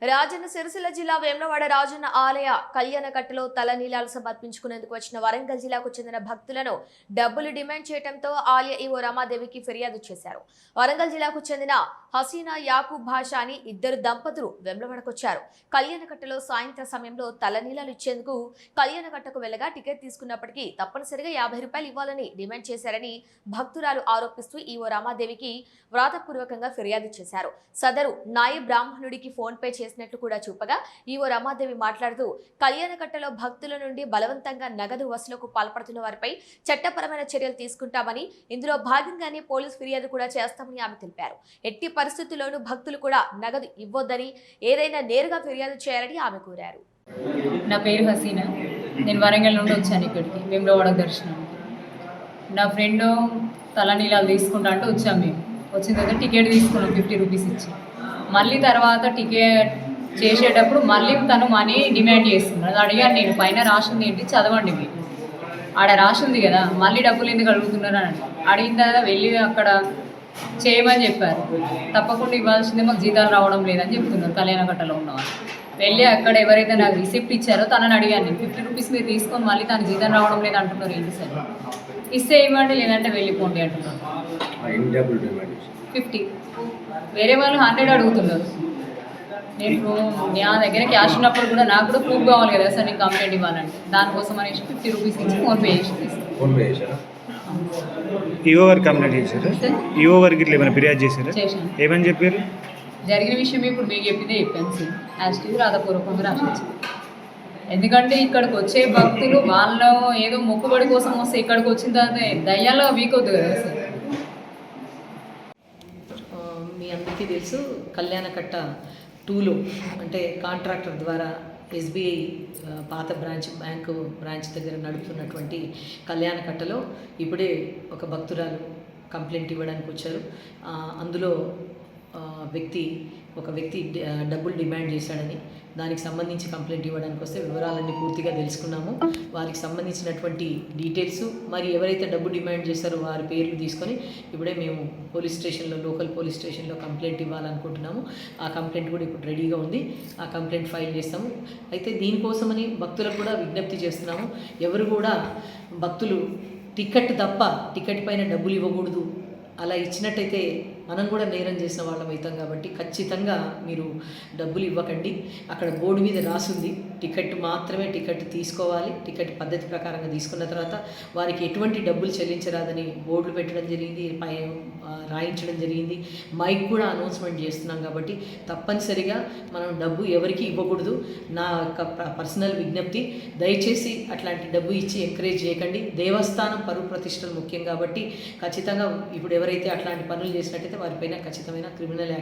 రాజన్న సిరిసిల్ల జిల్లా వేములవాడ రాజన్న ఆలయ కళ్యాణకట్టలో తలనీలాలు సమర్పించుకునేందుకు వచ్చిన వరంగల్ జిల్లాకు చెందిన భక్తులను డబ్బులు డిమాండ్ చేయడంతో ఆలయ ఈవో రమాదేవికి ఫిర్యాదు చేశారు. వరంగల్ జిల్లాకు చెందిన హసీనా యాకూబ్ భాషా అని ఇద్దరు దంపతులు వేములవాడకొచ్చారు. కళ్యాణకట్టలో సాయంత్రం సమయంలో తలనీలాలు ఇచ్చేందుకు కళ్యాణకట్టకు వెళ్లగా టికెట్ తీసుకున్నప్పటికీ తప్పనిసరిగా 50 రూపాయలు ఇవ్వాలని డిమాండ్ చేశారని భక్తురాలు ఆరోపిస్తూ ఈవో రమాదేవికి వ్రాతపూర్వకంగా ఫిర్యాదు చేశారు. సదరు నాయ బ్రాహ్మణుడికి ఫోన్ పే చేసినట్లు కూడా చూపగా ఈవో రమాదేవి మాట్లాడుతూ కళ్యాణకట్టలో భక్తుల నుండి బలవంతంగా నగదు వసూలుకు పాల్పడుతున్న వారిపై చట్టపరమైన చర్యలు తీసుకుంటామని, ఇందులో భాగంగానే పోలీస్ ఫిర్యాదు కూడా చేస్తామని ఆమె తెలిపారు. ఎట్టి పరిస్థితుల్లోనూ భక్తులు కూడా నగదు ఇవ్వొద్దని, ఏదైనా నేరుగా ఫిర్యాదు చేయాలని ఆమె కోరారు. నా పేరు హసీనా. నేను వరంగల్ నుండి వచ్చాను ఇక్కడికి వేములవాడ దర్శనం. నా ఫ్రెండ్ తలనీలాలు తీసుకుంటా అంటే వచ్చాము. మేము వచ్చిన తర్వాత టికెట్ తీసుకున్నాం 50 రూపీస్ ఇచ్చి. మళ్ళీ తర్వాత టికెట్ చేసేటప్పుడు మళ్ళీ తను మనీ డిమాండ్ చేస్తున్నాడు. అది అడిగాను నేను, పైన రాసింది ఏంటి చదవండి మీరు, ఆడ రాసింది కదా, మళ్ళీ డబ్బులు ఎందుకు అడుగుతున్నారు అని అడిగిన తర్వాత వెళ్ళి అక్కడ చేయమని చెప్పారు. తప్పకుండా ఇవ్వాల్సిందే, మాకు జీతాలు రావడం లేదని చెప్తున్నారు కళ్యాణకట్టలో ఉన్నవాళ్ళు. వెళ్ళి అక్కడ ఎవరైతే నాకు రిసిప్ట్ ఇచ్చారో తనని అడిగాను నేను, 50 రూపీస్ మీరు తీసుకొని మళ్ళీ తను జీతం రావడం లేదు అంటున్నారు, ఏంటి సార్, ఇస్తే ఇవ్వండి లేదంటే వెళ్ళిపోండి అంటున్నారు. 50, వేరే వాళ్ళు 100 అడుగుతున్నారు. నేను నా దగ్గర క్యాష్ ఉన్నప్పుడు కూడా నాకు కూడా ప్రూఫ్ కావాలి కదా సార్, నేను కంప్లైంట్ ఇవ్వాలంటే. దానికోసం అనేసి 50 రూపీస్ ఇచ్చి ఫోన్పే చేసి ఈవో గారికి కంప్లైంట్ చేశారు. ఈవో గారికి ఇట్లా ఏమైనా ఫిర్యాదు చేశారు? చేశాను. ఏమని చెప్పారు? జరిగిన విషయం ఇప్పుడు మీకు చెప్పిందే చెప్పాను సార్, యాస్టీవ్ రాధపూర్వకంగా రాసి. ఎందుకంటే ఇక్కడికి వచ్చే భక్తులు వాళ్ళు ఏదో మొక్కుబడి కోసం వస్తే ఇక్కడికి వచ్చిన తర్వాత దయ్యాలో వీకొద్దు కదా సార్. మీ అందరికీ తెలుసు, కళ్యాణకట్ట 2లో అంటే కాంట్రాక్టర్ ద్వారా SBI పాత బ్యాంకు బ్రాంచ్ దగ్గర నడుపుతున్నటువంటి కళ్యాణకట్టలో ఇప్పుడే ఒక భక్తురాలు కంప్లైంట్ ఇవ్వడానికి వచ్చారు. అందులో ఒక వ్యక్తి డబ్బులు డిమాండ్ చేశాడని, దానికి సంబంధించి కంప్లైంట్ ఇవ్వడానికి వస్తే వివరాలన్నీ పూర్తిగా తెలుసుకున్నాము. వారికి సంబంధించినటువంటి డీటెయిల్స్, మరి ఎవరైతే డబ్బు డిమాండ్ చేశారో వారి పేర్లు తీసుకొని ఇప్పుడే మేము లోకల్ పోలీస్ స్టేషన్లో కంప్లైంట్ ఇవ్వాలనుకుంటున్నాము. ఆ కంప్లైంట్ కూడా ఇప్పుడు రెడీగా ఉంది, ఆ కంప్లైంట్ ఫైల్ చేస్తాము. అయితే దీనికోసమని భక్తులకు కూడా విజ్ఞప్తి చేస్తున్నాము, ఎవరు కూడా భక్తులు టికెట్ తప్ప టికెట్ పైన డబ్బులు ఇవ్వకూడదు. అలా ఇచ్చినట్టయితే మనం కూడా నేరం చేసిన వాళ్ళం అవుతాం కాబట్టి ఖచ్చితంగా మీరు డబ్బులు ఇవ్వకండి. అక్కడ బోర్డు మీద రాసింది టికెట్ మాత్రమే, టికెట్ తీసుకోవాలి, టికెట్ పద్ధతి ప్రకారంగా తీసుకున్న తర్వాత వారికి ఎటువంటి డబ్బులు చెల్లించరాదని బోర్డులు పెట్టడం జరిగింది, రాయించడం జరిగింది. మైక్ కూడా అనౌన్స్మెంట్ చేస్తున్నాం కాబట్టి తప్పనిసరిగా మనం డబ్బు ఎవరికి ఇవ్వకూడదు. నా యొక్క పర్సనల్ విజ్ఞప్తి, దయచేసి అట్లాంటి డబ్బు ఇచ్చి ఎంకరేజ్ చేయకండి. దేవస్థానం పరువు ప్రతిష్టలు ముఖ్యం కాబట్టి ఖచ్చితంగా ఇప్పుడు ఎవరైతే అట్లాంటి పనులు చేసినట్టయితే వారిపైన ఖచ్చితమైన క్రిమినల్